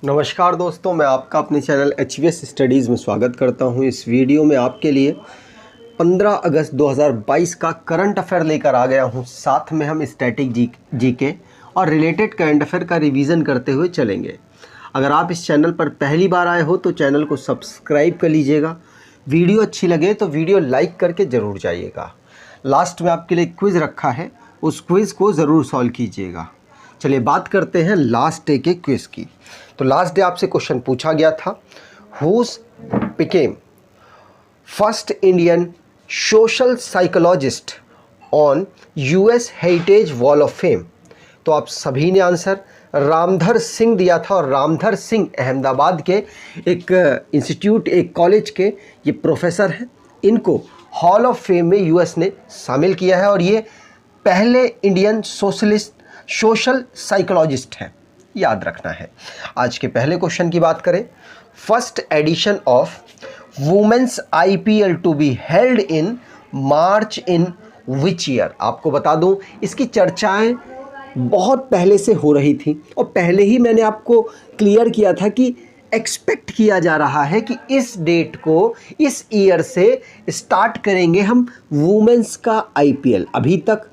नमस्कार दोस्तों, मैं आपका अपने चैनल HVS स्टडीज़ में स्वागत करता हूं। इस वीडियो में आपके लिए 15 अगस्त 2022 का करंट अफेयर लेकर आ गया हूं। साथ में हम स्टैटिक जीके और रिलेटेड करंट अफेयर का रिवीजन करते हुए चलेंगे। अगर आप इस चैनल पर पहली बार आए हो तो चैनल को सब्सक्राइब कर लीजिएगा। वीडियो अच्छी लगे तो वीडियो लाइक करके ज़रूर जाइएगा। लास्ट में आपके लिए क्विज़ रखा है, उस क्विज़ को ज़रूर सॉल्व कीजिएगा। चलिए बात करते हैं लास्ट डे के क्विज़ की। तो लास्ट डे आपसे क्वेश्चन पूछा गया था, who became first Indian social psychologist on US heritage wall of fame. तो आप सभी ने आंसर रामधर सिंह दिया था, और रामधर सिंह अहमदाबाद के एक इंस्टीट्यूट, एक कॉलेज के ये प्रोफेसर हैं। इनको हॉल ऑफ फेम में US ने शामिल किया है, और ये पहले इंडियन सोशल साइकोलॉजिस्ट हैं, याद रखना है। आज के पहले क्वेश्चन की बात करें, first edition of women's IPL to be held in March in which year. आपको बता दूं, इसकी चर्चाएं बहुत पहले से हो रही थी, और पहले ही मैंने आपको क्लियर किया था कि एक्सपेक्ट किया जा रहा है कि इस डेट को, इस ईयर से स्टार्ट करेंगे हम वुमेन्स का IPL। अभी तक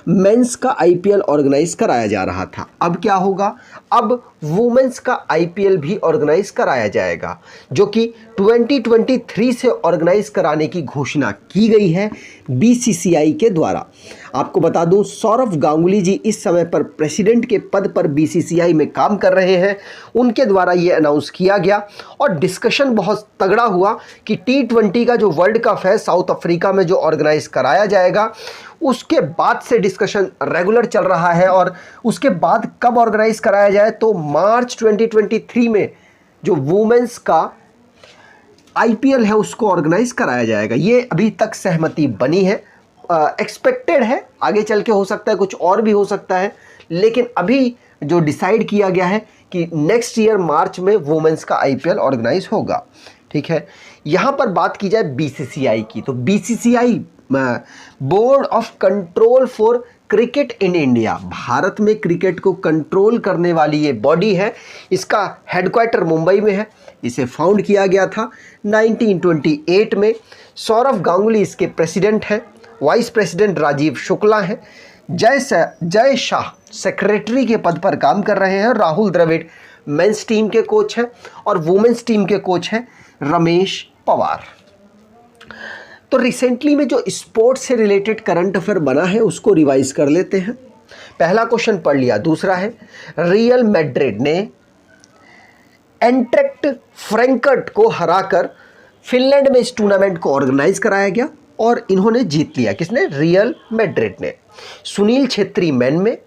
मेंस का IPL ऑर्गेनाइज कराया जा रहा था। अब क्या होगा, अब वुमेन्स का IPL भी ऑर्गेनाइज कराया जाएगा, जो कि 2023 से ऑर्गेनाइज कराने की घोषणा की गई है BCCI के द्वारा। आपको बता दूं, सौरव गांगुली जी इस समय पर प्रेसिडेंट के पद पर BCCI में काम कर रहे हैं। उनके द्वारा ये अनाउंस किया गया, और डिस्कशन बहुत तगड़ा हुआ कि T20 का जो वर्ल्ड कप है साउथ अफ्रीका में जो ऑर्गेनाइज कराया जाएगा, उसके बाद से डिस्कशन रेगुलर चल रहा है। और उसके बाद कब ऑर्गेनाइज कराया जाए, तो मार्च 2023 में जो वुमेन्स का IPL है उसको ऑर्गेनाइज कराया जाएगा। ये अभी तक सहमति बनी है, एक्सपेक्टेड है। आगे चल के हो सकता है कुछ और भी हो सकता है, लेकिन अभी जो डिसाइड किया गया है कि नेक्स्ट ईयर मार्च में वुमेन्स का IPL ऑर्गेनाइज होगा। ठीक है, यहाँ पर बात की जाए BCCI की, तो BCCI board of control for cricket in India, Bharat में क्रिकेट को कंट्रोल करने वाली ये बॉडी है। इसका हेडक्वार्टर मुंबई में है। इसे फाउंड किया गया था 1928 में। सौरव गांगुली इसके प्रेसिडेंट हैं, वाइस प्रेसिडेंट राजीव शुक्ला हैं, जय शाह सेक्रेटरी के पद पर काम कर रहे हैं, राहुल द्रविड़ मेंस टीम के कोच हैं, और वुमेन्स टीम के कोच हैं रमेश पवार। तो रिसेंटली में जो स्पोर्ट्स से रिलेटेड करंट अफेयर बना है उसको रिवाइज कर लेते हैं। पहला क्वेश्चन पढ़ लिया। दूसरा है, रियल मैड्रिड ने एंट्रेक्ट फ्रैंकफर्ट को हराकर फिनलैंड में इस टूर्नामेंट को ऑर्गेनाइज कराया गया, और इन्होंने जीत लिया। किसने? रियल मैड्रिड ने। सुनील छेत्री मेन में,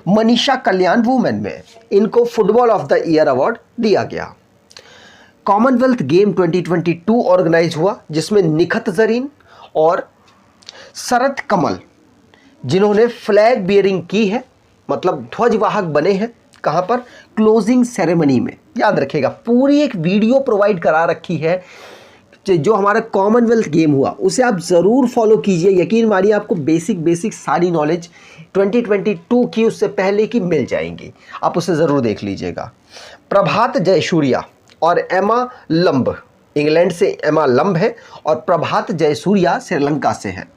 मनीषा कल्याण वुमेन में। इनको football of the year award दिया गया। कॉमनवेल्थ गेम 2022 ऑर्गेनाइज हुआ, जिसमें निखत जरीन और शरद कमल, जिन्होंने फ्लैग बियरिंग की है, मतलब ध्वजवाहक बने हैं। कहाँ पर? क्लोजिंग सेरेमनी में। याद रखिएगा, पूरी एक वीडियो प्रोवाइड करा रखी है जो हमारा कॉमनवेल्थ गेम हुआ, उसे आप ज़रूर फॉलो कीजिए। यकीन मानिए, आपको बेसिक सारी नॉलेज 2022 की, उससे पहले की मिल जाएंगी। आप उसे ज़रूर देख लीजिएगा। प्रभात जयसूर्या और एमा लंब, इंग्लैंड से एमा लंब है, और प्रभात जयसूर्या श्रीलंका से हैं।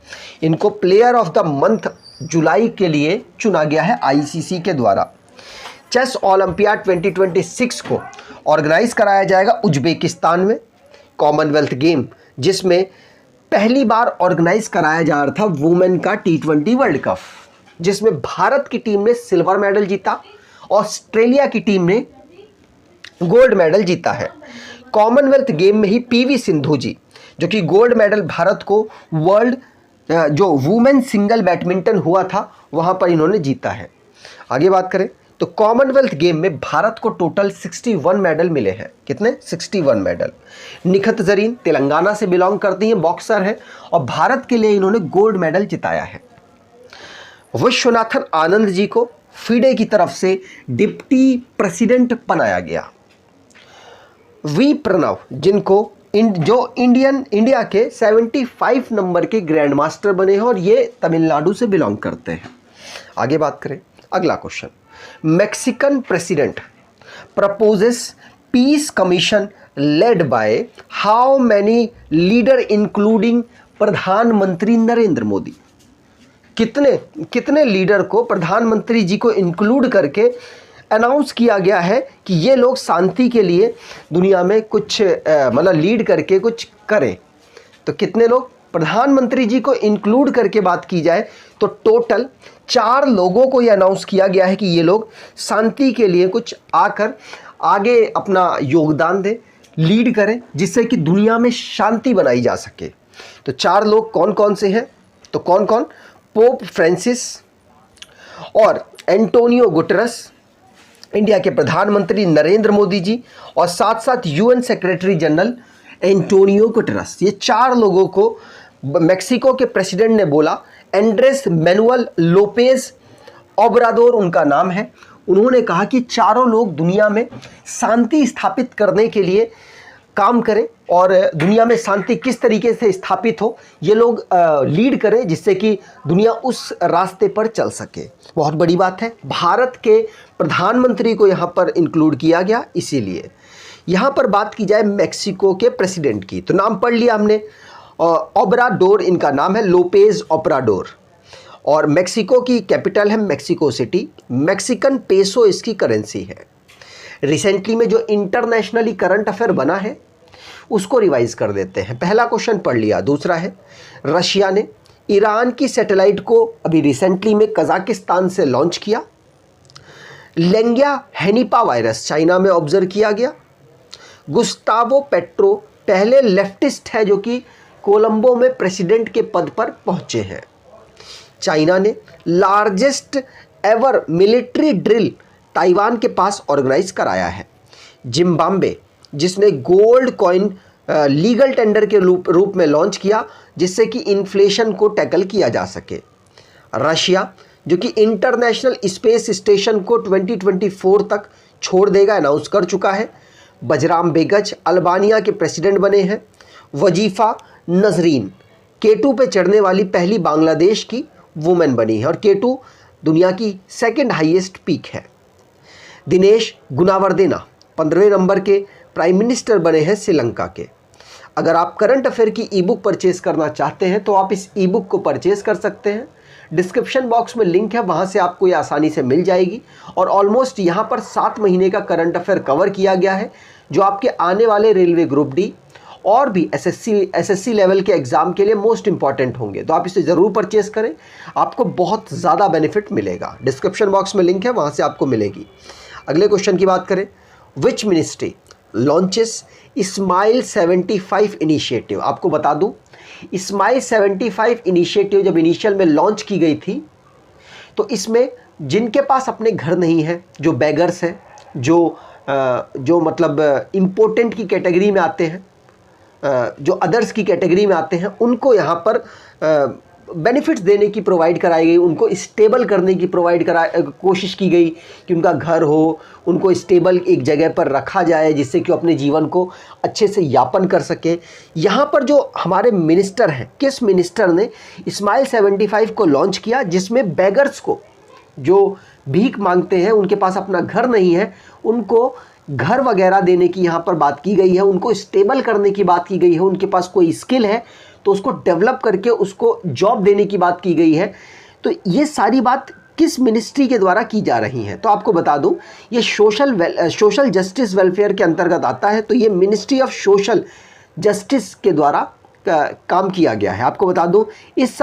इनको प्लेयर ऑफ द मंथ जुलाई के लिए चुना गया है ICC के द्वारा। चेस ओलंपियाड 2026 को ऑर्गेनाइज कराया जाएगा उज्बेकिस्तान में। कॉमनवेल्थ गेम, जिसमें पहली बार ऑर्गेनाइज कराया जा रहा था वुमेन का T20 वर्ल्ड कप, जिसमें भारत की टीम ने सिल्वर मेडल जीता, ऑस्ट्रेलिया की टीम ने गोल्ड मेडल जीता है। कॉमनवेल्थ गेम में ही PV सिंधु जी, जो कि गोल्ड मेडल भारत को वर्ल्ड जो वुमेन सिंगल बैडमिंटन हुआ था वहां पर इन्होंने जीता है। आगे बात करें तो कॉमनवेल्थ गेम में भारत को टोटल 61 मेडल मिले हैं। कितने? 61 मेडल। निखत जरीन तेलंगाना से बिलोंग करती हैं, बॉक्सर हैं, और भारत के लिए इन्होंने गोल्ड मेडल जिताया है। विश्वनाथन आनंद जी को FIDE की तरफ से डिप्टी प्रेसिडेंट बनाया गया। V प्रणव, जिनको जो इंडिया के 75 नंबर के ग्रैंड मास्टर बने हैं, और ये तमिलनाडु से बिलोंग करते हैं। आगे बात करें, अगला question, Mexican president proposes peace commission led by how many leader including प्रधानमंत्री नरेंद्र मोदी। कितने लीडर को प्रधानमंत्री जी को इंक्लूड करके अनाउंस किया गया है कि ये लोग शांति के लिए दुनिया में कुछ मतलब लीड करके कुछ करें। तो कितने लोग, प्रधानमंत्री जी को इंक्लूड करके बात की जाए तो टोटल 4 लोगों को ये अनाउंस किया गया है कि ये लोग शांति के लिए कुछ आकर आगे अपना योगदान दें, लीड करें, जिससे कि दुनिया में शांति बनाई जा सके। तो 4 लोग कौन कौन से हैं? तो कौन कौन? पोप फ्रांसिस और एंटोनियो गुटेरस, इंडिया के प्रधानमंत्री नरेंद्र मोदी जी, और साथ साथ UN secretary general Antonio Guterres. ये 4 लोगों को मेक्सिको के प्रेसिडेंट ने बोला, एंड्रेस मैनुअल लोपेज ओब्राडोर उनका नाम है। उन्होंने कहा कि चारों लोग दुनिया में शांति स्थापित करने के लिए काम करें और दुनिया में शांति किस तरीके से स्थापित हो ये लोग लीड करें, जिससे कि दुनिया उस रास्ते पर चल सके। बहुत बड़ी बात है। भारत के प्रधानमंत्री को यहाँ पर इंक्लूड किया गया। इसीलिए यहाँ पर बात की जाए मेक्सिको के प्रेसिडेंट की, तो नाम पढ़ लिया हमने, ओब्राडोर इनका नाम है, लोपेज ओब्राडोर, और मेक्सिको की कैपिटल है मेक्सिको सिटी। मैक्सिकन पेसो इसकी करेंसी है। रिसेंटली में जो इंटरनेशनली करंट अफेयर बना है उसको रिवाइज कर देते हैं। पहला क्वेश्चन पढ़ लिया। दूसरा है, रशिया ने ईरान की सैटेलाइट को अभी रिसेंटली में कजाकिस्तान से लॉन्च किया। लेंगिया हेनिपा वायरस चाइना में ऑब्जर्व किया गया। गुस्तावो पेट्रो पहले लेफ्टिस्ट है जो कि कोलंबो में प्रेसिडेंट के पद पर पहुंचे हैं। चाइना ने largest ever military drill Taiwan के पास ऑर्गेनाइज कराया है। जिम्बाब्वे जिसने गोल्ड कॉइन लीगल टेंडर के रूप में लॉन्च किया, जिससे कि इन्फ्लेशन को टैकल किया जा सके। रशिया जो कि इंटरनेशनल स्पेस स्टेशन को 2024 तक छोड़ देगा, अनाउंस कर चुका है। बजराम बेगच अल्बानिया के प्रेसिडेंट बने हैं। वजीफा नजरीन K2 पे चढ़ने वाली पहली बांग्लादेश की वुमेन बनी है, और K2 दुनिया की 2nd हाईएस्ट पीक है। दिनेश गुनावर्देना 15वें नंबर के प्राइम मिनिस्टर बने हैं श्रीलंका के। अगर आप करंट अफेयर की ई बुक परचेज करना चाहते हैं तो आप इस ई बुक को परचेज कर सकते हैं। डिस्क्रिप्शन बॉक्स में लिंक है, वहाँ से आपको ये आसानी से मिल जाएगी। और ऑलमोस्ट यहाँ पर 7 महीने का करंट अफेयर कवर किया गया है, जो आपके आने वाले रेलवे ग्रुप डी और भी एसएससी लेवल के एग्ज़ाम के लिए मोस्ट इंपॉर्टेंट होंगे। तो आप इसे ज़रूर परचेस करें, आपको बहुत ज़्यादा बेनिफिट मिलेगा। डिस्क्रिप्शन बॉक्स में लिंक है, वहाँ से आपको मिलेगी। अगले क्वेश्चन की बात करें, which ministry launches smile 75 initiative. आपको बता दूं, स्माइल 75 इनिशिएटिव जब इनिशियल में लॉन्च की गई थी तो इसमें जिनके पास अपने घर नहीं है, जो बेगर्स हैं, जो मतलब इम्पोर्टेंट की कैटेगरी में आते हैं, जो अदर्स की कैटेगरी में आते हैं, उनको यहाँ पर बेनिफिट्स देने की प्रोवाइड कराई गई, उनको स्टेबल करने की कोशिश की गई कि उनका घर हो, उनको स्टेबल एक जगह पर रखा जाए, जिससे कि अपने जीवन को अच्छे से यापन कर सके। यहाँ पर जो हमारे मिनिस्टर हैं, किस मिनिस्टर ने स्माइल 75 को लॉन्च किया, जिसमें बेगर्स को, जो भीख मांगते हैं, उनके पास अपना घर नहीं है, उनको घर वगैरह देने की यहाँ पर बात की गई है, उनको स्टेबल करने की बात की गई है। उनके पास कोई स्किल है तो उसको डेवलप करके उसको जॉब देने की बात की गई है। तो ये सारी बात किस मिनिस्ट्री के द्वारा की जा रही है? तो आपको बता दूं, ये सोशल जस्टिस वेलफेयर के अंतर्गत आता है। तो ये मिनिस्ट्री ऑफ सोशल जस्टिस के द्वारा काम किया गया है। आपको बता दूं, इस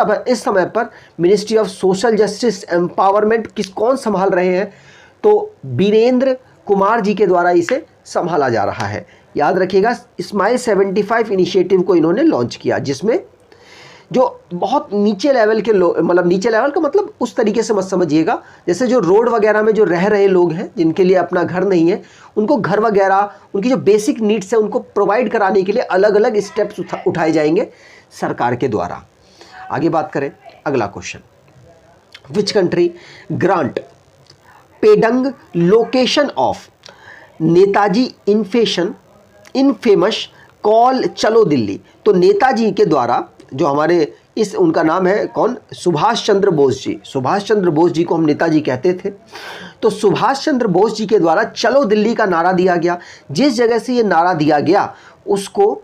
समय पर ministry of social justice empowerment कौन संभाल रहे हैं? तो वीरेंद्र कुमार जी के द्वारा इसे संभाला जा रहा है। याद रखिएगा, स्माइल 75 इनिशिएटिव को इन्होंने लॉन्च किया, जिसमें जो बहुत नीचे लेवल के लोग, मतलब नीचे लेवल का मतलब उस तरीके से मत समझिएगा, जैसे जो रोड वगैरह में जो रह रहे लोग हैं, जिनके लिए अपना घर नहीं है, उनको घर वगैरह, उनकी जो बेसिक नीड्स है उनको प्रोवाइड कराने के लिए अलग अलग स्टेप्स उठाए जाएंगे सरकार के द्वारा। आगे बात करें, अगला question, which country grant Padang location of Netaji infamous call चलो दिल्ली। तो नेताजी के द्वारा, जो हमारे इस उनका नाम है कौन, सुभाष चंद्र बोस जी। सुभाष चंद्र बोस जी को हम नेताजी कहते थे। तो सुभाष चंद्र बोस जी के द्वारा चलो दिल्ली का नारा दिया गया। जिस जगह से ये नारा दिया गया उसको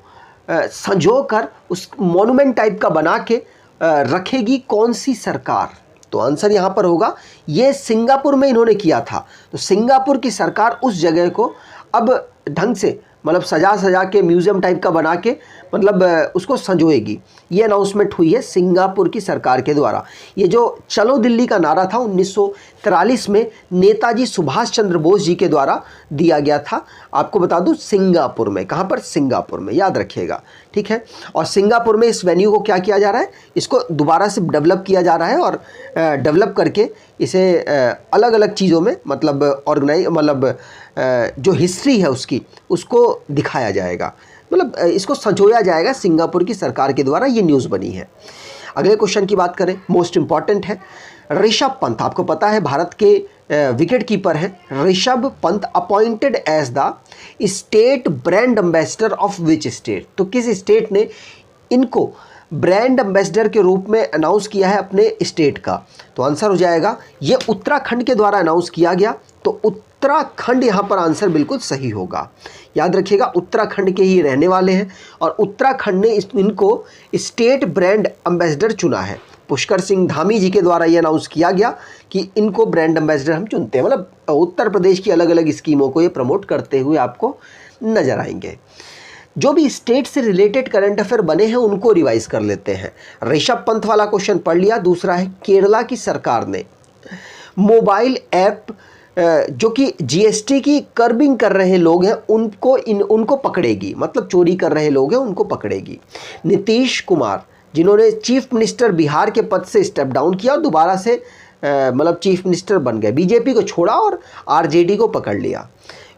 संजो कर उस मॉन्यूमेंट टाइप का बना के रखेगी कौन सी सरकार? तो आंसर यहाँ पर होगा, ये सिंगापुर में इन्होंने किया था। तो सिंगापुर की सरकार उस जगह को अब ढंग से मतलब सजा के म्यूज़ियम टाइप का बना के मतलब उसको संजोएगी। ये अनाउंसमेंट हुई है सिंगापुर की सरकार के द्वारा। ये जो चलो दिल्ली का नारा था 1943 में नेताजी सुभाष चंद्र बोस जी के द्वारा दिया गया था। आपको बता दूं सिंगापुर में, कहाँ पर? सिंगापुर में, याद रखिएगा, ठीक है। और सिंगापुर में इस वेन्यू को क्या किया जा रहा है, इसको दोबारा से डेवलप किया जा रहा है और डेवलप करके इसे अलग अलग चीज़ों में मतलब ऑर्गेनाइज मतलब जो हिस्ट्री है उसको दिखाया जाएगा, मतलब इसको संजोया जाएगा सिंगापुर की सरकार के द्वारा। ये न्यूज़ बनी है। अगले क्वेश्चन की बात करें, मोस्ट इंपॉर्टेंट है। ऋषभ पंत, आपको पता है भारत के विकेट कीपर है Rishabh Pant, appointed as the state brand ambassador of which state? तो किस स्टेट ने इनको ब्रांड एम्बेसडर के रूप में अनाउंस किया है अपने स्टेट का? तो आंसर हो जाएगा ये उत्तराखंड के द्वारा अनाउंस किया गया। तो उत्तराखंड यहाँ पर आंसर बिल्कुल सही होगा। याद रखिएगा उत्तराखंड के ही रहने वाले हैं और उत्तराखंड ने इनको स्टेट ब्रांड एम्बेसडर चुना है। पुष्कर सिंह धामी जी के द्वारा ये अनाउंस किया गया कि इनको ब्रांड एम्बेसडर हम चुनते हैं। मतलब उत्तर प्रदेश की अलग अलग स्कीमों को ये प्रमोट करते हुए आपको नजर आएंगे। जो भी स्टेट से रिलेटेड करंट अफेयर बने हैं उनको रिवाइज कर लेते हैं। ऋषभ पंत वाला क्वेश्चन पढ़ लिया। दूसरा है केरला की सरकार ने मोबाइल ऐप जो कि जीएसटी की कर्बिंग कर रहे लोग हैं उनको पकड़ेगी, मतलब चोरी कर रहे लोग हैं उनको पकड़ेगी। नीतीश कुमार जिन्होंने चीफ मिनिस्टर बिहार के पद से स्टेप डाउन किया और दोबारा से मतलब चीफ मिनिस्टर बन गए, बीजेपी को छोड़ा और आरजेडी को पकड़ लिया।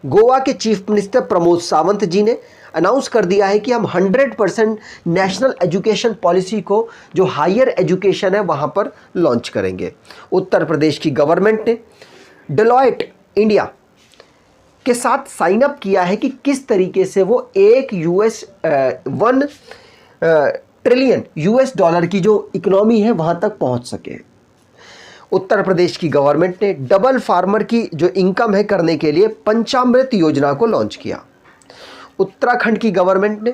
गोवा के चीफ मिनिस्टर प्रमोद सावंत जी ने अनाउंस कर दिया है कि हम 100% नेशनल एजुकेशन पॉलिसी को जो हायर एजुकेशन है वहाँ पर लॉन्च करेंगे। उत्तर प्रदेश की गवर्नमेंट ने डेलॉयट इंडिया के साथ साइन अप किया है कि किस तरीके से वो 1 ट्रिलियन यूएस डॉलर की जो इकोनॉमी है वहाँ तक पहुँच सके। उत्तर प्रदेश की गवर्नमेंट ने डबल फार्मर की जो इनकम है करने के लिए पंचामृत योजना को लॉन्च किया। उत्तराखंड की गवर्नमेंट ने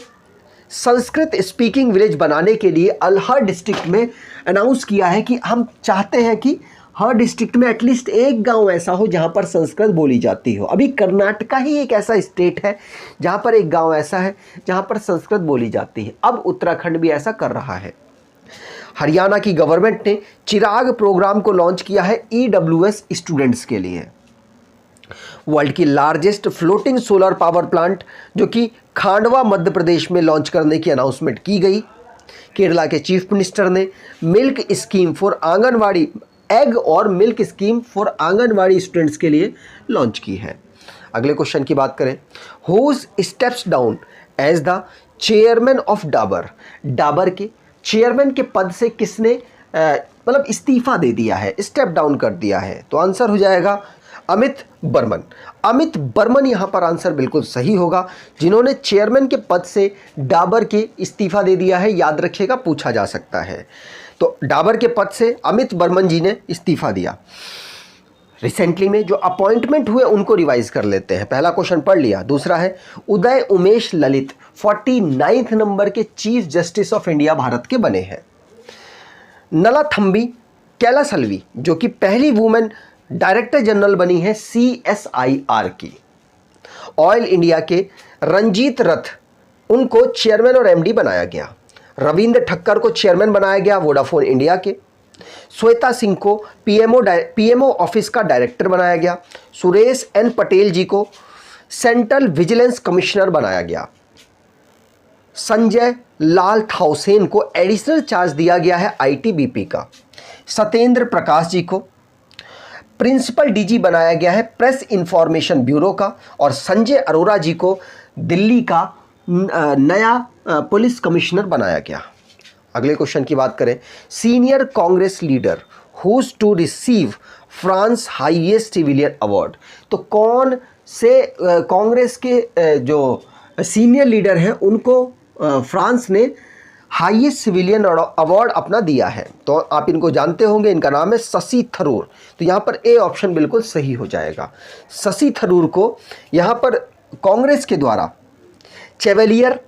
संस्कृत स्पीकिंग विलेज बनाने के लिए हर डिस्ट्रिक्ट में अनाउंस किया है कि हम चाहते हैं कि हर डिस्ट्रिक्ट में एटलीस्ट एक गांव ऐसा हो जहां पर संस्कृत बोली जाती हो। अभी कर्नाटका ही एक ऐसा स्टेट है जहां पर एक गांव ऐसा है जहां पर संस्कृत बोली जाती है। अब उत्तराखंड भी ऐसा कर रहा है। हरियाणा की गवर्नमेंट ने चिराग प्रोग्राम को लॉन्च किया है ईडब्ल्यूएस स्टूडेंट्स के लिए। वर्ल्ड की largest floating solar power plant जो कि खांडवा मध्य प्रदेश में लॉन्च करने की अनाउंसमेंट की गई। केरला के चीफ मिनिस्टर ने milk scheme for anganwadi egg और milk scheme for anganwadi students के लिए लॉन्च की है। अगले क्वेश्चन की बात करें, who steps down as the chairman of Dabur? Dabur के चेयरमैन के पद से किसने मतलब इस्तीफा दे दिया है, स्टेप डाउन कर दिया है? तो आंसर हो जाएगा अमित बर्मन। अमित बर्मन यहाँ पर आंसर बिल्कुल सही होगा, जिन्होंने चेयरमैन के पद से डाबर के इस्तीफा दे दिया है। याद रखिएगा पूछा जा सकता है। तो डाबर के पद से अमित बर्मन जी ने इस्तीफा दिया। रिसेंटली में जो अपॉइंटमेंट हुए उनको रिवाइज कर लेते हैं। पहला क्वेश्चन पढ़ लिया। दूसरा है उदय उमेश ललित 49 नंबर के chief justice of India Bharat के बने हैं। नलाथम्बी कैलासलवी जो कि पहली वुमेन डायरेक्टर जनरल बनी है CSIR की। ऑयल इंडिया के रंजीत रथ उनको चेयरमैन और MD बनाया गया। रविंद्र ठक्कर को चेयरमैन बनाया गया वोडाफोन इंडिया के। श्वेता सिंह को PMO ऑफिस का डायरेक्टर बनाया गया। सुरेश N पटेल जी को सेंट्रल विजिलेंस कमिश्नर बनाया गया। संजय लाल थाउसेन को एडिशनल चार्ज दिया गया है ITBP का। सत्येंद्र प्रकाश जी को प्रिंसिपल DG बनाया गया है प्रेस इंफॉर्मेशन ब्यूरो का। और संजय अरोरा जी को दिल्ली का नया पुलिस कमिश्नर बनाया गया। अगले क्वेश्चन की बात करें, senior Congress leader who to receive France highest civilian award? तो कौन से कांग्रेस के जो सीनियर लीडर हैं उनको फ्रांस ने हाईएस्ट सिविलियन अवार्ड अपना दिया है? तो आप इनको जानते होंगे, इनका नाम है शशि थरूर। तो यहाँ पर ए ऑप्शन बिल्कुल सही हो जाएगा। शशि थरूर को यहाँ पर कांग्रेस के द्वारा चेवेलियर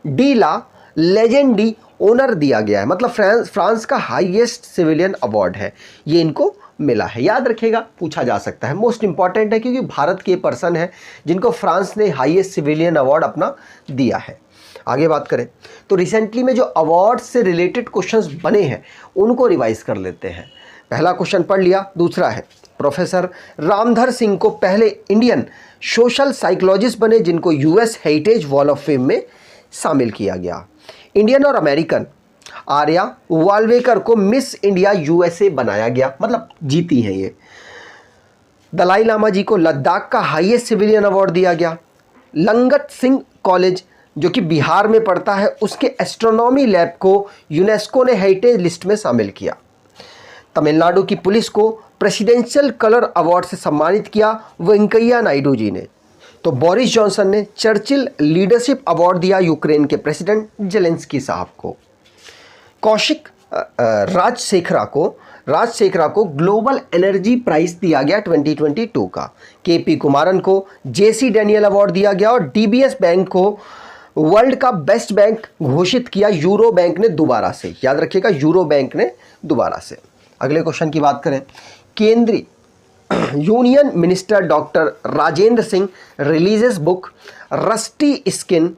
डी ला लेजेंडी ऑनर दिया गया है, मतलब फ्रांस का हाईएस्ट सिविलियन अवार्ड है, ये इनको मिला है। याद रखिएगा, पूछा जा सकता है, मोस्ट इंपॉर्टेंट है क्योंकि भारत के पर्सन है जिनको फ्रांस ने हाईएस्ट सिविलियन अवार्ड अपना दिया है। आगे बात करें तो रिसेंटली में जो अवार्ड से रिलेटेड क्वेश्चंस बने हैं उनको रिवाइज कर लेते हैं। पहला क्वेश्चन पढ़ लिया। दूसरा है प्रोफेसर रामधर सिंह को पहले इंडियन सोशल साइकोलॉजिस्ट बने जिनको US heritage wall of fame में शामिल किया गया। इंडियन और अमेरिकन आर्या वालवेकर को मिस इंडिया यूएसए बनाया गया, मतलब जीती हैं ये। दलाई लामा जी को लद्दाख का हाईएस्ट सिविलियन अवार्ड दिया गया। लंगत सिंह कॉलेज जो कि बिहार में पड़ता है उसके एस्ट्रोनॉमी लैब को यूनेस्को ने हेरिटेज लिस्ट में शामिल किया। तमिलनाडु की पुलिस को प्रेसिडेंशियल कलर अवार्ड से सम्मानित किया वेंकैया नायडू जी ने। तो बोरिस जॉनसन ने चर्चिल लीडरशिप अवार्ड दिया यूक्रेन के प्रेसिडेंट जेलेंस्की साहब को। कौशिक राजशेखरा को ग्लोबल एनर्जी प्राइज दिया गया 2022 का। केपी कुमारन को जेसी डैनियल अवार्ड दिया गया और डीबीएस बैंक को वर्ल्ड का बेस्ट बैंक घोषित किया यूरो बैंक ने दोबारा से। याद रखिएगा, यूरो बैंक ने दोबारा से। अगले क्वेश्चन की बात करें, केंद्रीय union minister doctor Rajendra Singh releases book rusty skin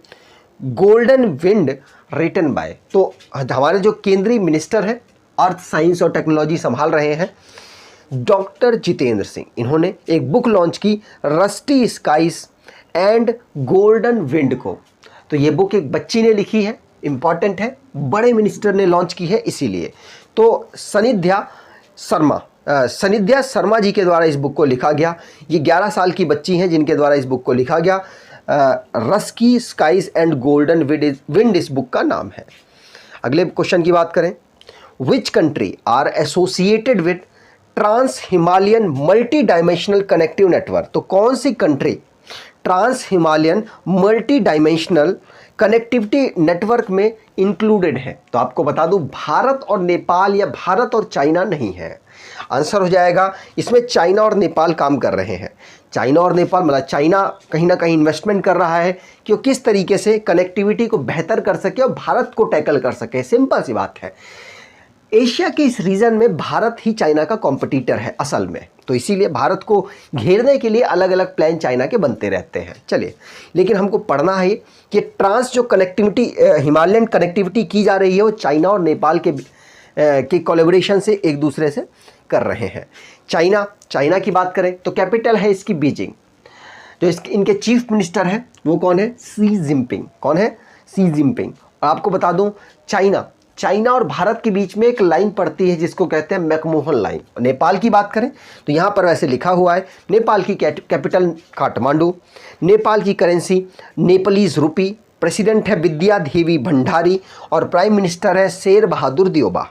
golden wind written by. तो हमारे जो केंद्रीय मिनिस्टर हैं, अर्थ साइंस और टेक्नोलॉजी संभाल रहे हैं, डॉक्टर जितेंद्र सिंह, इन्होंने एक बुक लॉन्च की rusty skies and golden wind को। तो ये बुक एक बच्ची ने लिखी है, इंपॉर्टेंट है, बड़े मिनिस्टर ने लॉन्च की है इसीलिए। तो सनिध्या शर्मा जी के द्वारा इस बुक को लिखा गया। ये 11 साल की बच्ची हैं जिनके द्वारा इस बुक को लिखा गया। Rusty skies and golden wind इस बुक का नाम है। अगले क्वेश्चन की बात करें, which country are associated with trans Himalayan multi dimensional connective network. तो कौन सी country trans Himalayan multi dimensional connectivity network में इंक्लूडेड है? तो आपको बता दूं, भारत और नेपाल या भारत और चाइना नहीं है। आंसर हो जाएगा इसमें चाइना और नेपाल काम कर रहे हैं। चाइना और नेपाल, मतलब चाइना कहीं ना कहीं इन्वेस्टमेंट कर रहा है कि वो किस तरीके से कनेक्टिविटी को बेहतर कर सके और भारत को टैकल कर सके। सिंपल सी बात है, एशिया के इस रीजन में भारत ही चाइना का कॉम्पिटिटर है असल में, तो इसीलिए भारत को घेरने के लिए अलग अलग प्लान चाइना के बनते रहते हैं। चलिए, लेकिन हमको पढ़ना है कि ट्रांस जो कनेक्टिविटी हिमालयन कनेक्टिविटी की जा रही है वो चाइना और नेपाल के कोलैबोरेशन से एक दूसरे से कर रहे हैं। चाइना की बात करें तो कैपिटल है इसकी बीजिंग। जो इनके चीफ मिनिस्टर हैं वो कौन है? Xi Jinping. कौन है? Xi Jinping. और आपको बता दूं, चाइना और भारत के बीच में एक लाइन पड़ती है जिसको कहते हैं मैकमोहन लाइन। नेपाल की बात करें तो यहाँ पर वैसे लिखा हुआ है, नेपाल की कैपिटल काठमांडू, नेपाल की करेंसी नेपालीज रुपी, प्रेसिडेंट है विद्या देवी भंडारी और प्राइम मिनिस्टर है शेर बहादुर देउबा।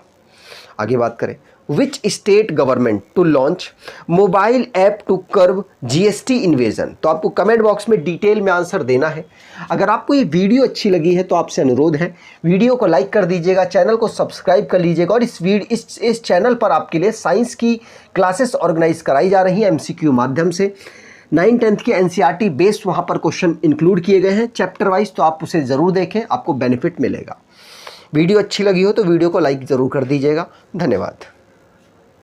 आगे बात करें, which state government to launch mobile app to curb GST evasion. तो आपको कमेंट बॉक्स में डिटेल में आंसर देना है। अगर आपको ये वीडियो अच्छी लगी है तो आपसे अनुरोध है वीडियो को लाइक कर दीजिएगा, चैनल को सब्सक्राइब कर लीजिएगा। और इस चैनल पर आपके लिए साइंस की क्लासेस ऑर्गेनाइज कराई जा रही हैं एमसीक्यू माध्यम से। 9-10 के एनसीईआरटी बेस्ड वहाँ पर क्वेश्चन इंक्लूड किए गए हैं चैप्टर वाइज, तो आप उसे ज़रूर देखें, आपको बेनिफिट मिलेगा। वीडियो अच्छी लगी हो तो वीडियो को लाइक ज़रूर कर दीजिएगा। धन्यवाद।